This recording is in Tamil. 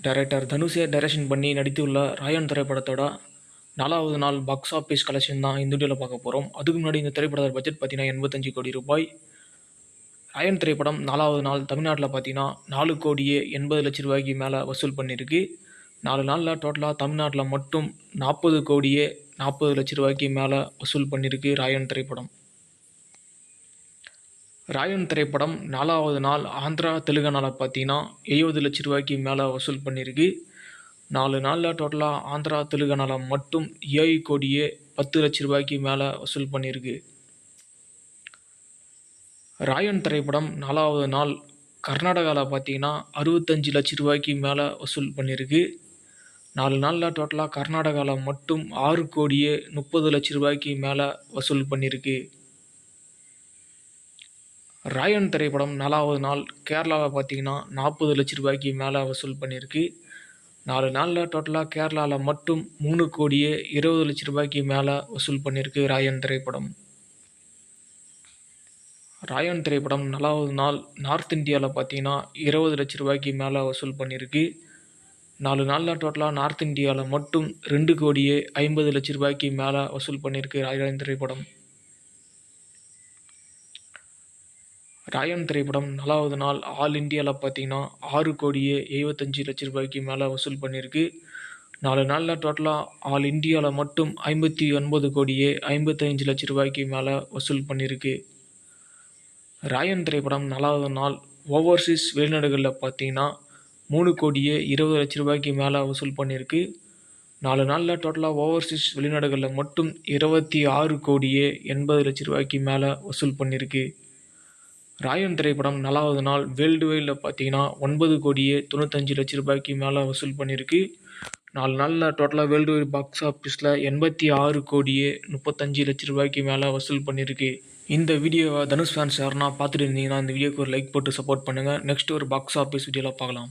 டைரக்டர் தனுஷே டைரக்ஷன் பண்ணி நடித்துள்ள ராயன் திரைப்படத்தோட 4வது நாள் பாக்ஸ் ஆஃபீஸ் கலெக்ஷன் தான் இந்த வீடியோவில் பார்க்க போகிறோம். அதுக்கு முன்னாடி இந்த திரைப்படத்தோட பட்ஜெட் பார்த்தீங்கன்னா 85 கோடி ரூபாய். ராயன் திரைப்படம் 4வது நாள் தமிழ்நாட்டில் பார்த்தீங்கன்னா 4 கோடியே 80 லட்ச ரூபாய்க்கு மேலே வசூல் பண்ணியிருக்கு. 4 நாளில் டோட்டலாக தமிழ்நாட்டில் மட்டும் 40 கோடியே 40 லட்ச ரூபாய்க்கு மேலே வசூல் பண்ணியிருக்கு ராயன் திரைப்படம். ராயன் திரைப்படம் 4வது நாள் ஆந்திரா தெலுங்கானாவில் பார்த்தீங்கன்னா 70 லட்ச ரூபாய்க்கு மேலே வசூல் பண்ணியிருக்கு. 4 நாளில் டோட்டலாக ஆந்திரா தெலுங்கானாவில் மட்டும் 7 கோடியே 10 லட்ச ரூபாய்க்கு மேலே வசூல் பண்ணியிருக்கு. ராயன் திரைப்படம் 4வது நாள் கர்நாடகாவில் பார்த்தீங்கன்னா 65 லட்ச ரூபாய்க்கு மேலே வசூல் பண்ணியிருக்கு. 4 நாளில் டோட்டலாக கர்நாடகாவில் மட்டும் 6 கோடியே 30 லட்ச ரூபாய்க்கு மேலே வசூல் பண்ணியிருக்கு. ராயன் திரைப்படம் 4வது நாள் கேரளாவில் பார்த்தீங்கன்னா 40 லட்ச ரூபாய்க்கு மேலே வசூல் பண்ணியிருக்கு. 4 நாளில் டோட்டலாக கேரளாவில் மட்டும் 3 கோடியே 20 லட்ச ரூபாய்க்கு மேலே வசூல் பண்ணியிருக்கு ராயன் திரைப்படம். ராயன் திரைப்படம் 4வது நாள் நார்த் இந்தியாவில் பார்த்தீங்கன்னா 20 லட்ச ரூபாய்க்கு மேலே வசூல் பண்ணியிருக்கு. 4 நாளில் டோட்டலாக நார்த் இந்தியாவில் மட்டும் 2 கோடியே 50 லட்ச ரூபாய்க்கு மேலே வசூல் பண்ணியிருக்கு ராயன் திரைப்படம். ராயன் திரைப்படம் 4வது நாள் ஆல் இந்தியாவில் பார்த்தீங்கன்னா 6 கோடியே 75 லட்ச ரூபாய்க்கு மேலே வசூல் பண்ணியிருக்கு. 4 நாளில் டோட்டலாக ஆல் இந்தியாவில் மட்டும் 59 கோடியே 55 லட்ச ரூபாய்க்கு மேலே வசூல் பண்ணியிருக்கு. ராயன் திரைப்படம் 4வது நாள் ஓவர்சீஸ் வெளிநாடுகளில் பார்த்தீங்கன்னா 3 கோடியே 20 லட்ச ரூபாய்க்கு மேலே வசூல் பண்ணியிருக்கு. 4 நாளில் டோட்டலாக ஓவர்சீஸ் வெளிநாடுகளில் மட்டும் 26 கோடியே 80 லட்ச ரூபாய்க்கு மேலே வசூல் பண்ணியிருக்கு. ராயன் திரைப்படம் 4வது நாள் வேர்ல்டு வைடில் பார்த்தீங்கன்னா 9 கோடியே 95 லட்ச ரூபாய்க்கு மேலே வசூல் பண்ணியிருக்கு. 4 நாளில் டோட்டலாக வேர்ல்டு வைட் பாக்ஸ் ஆஃபீஸில் 86 கோடியே 35 லட்ச ரூபாய்க்கு மேலே வசூல் பண்ணியிருக்கு. இந்த வீடியோவை தனுஷ் ஃபேன்ஸ் யாருன்னா பார்த்துட்டு இருந்தீங்கன்னா இந்த வீடியோக்கு ஒரு லைக் போட்டு சப்போர்ட் பண்ணுங்கள். நெக்ஸ்ட் ஒரு பாக்ஸ் ஆஃபீஸ் வீடியோவில் பார்க்கலாம்.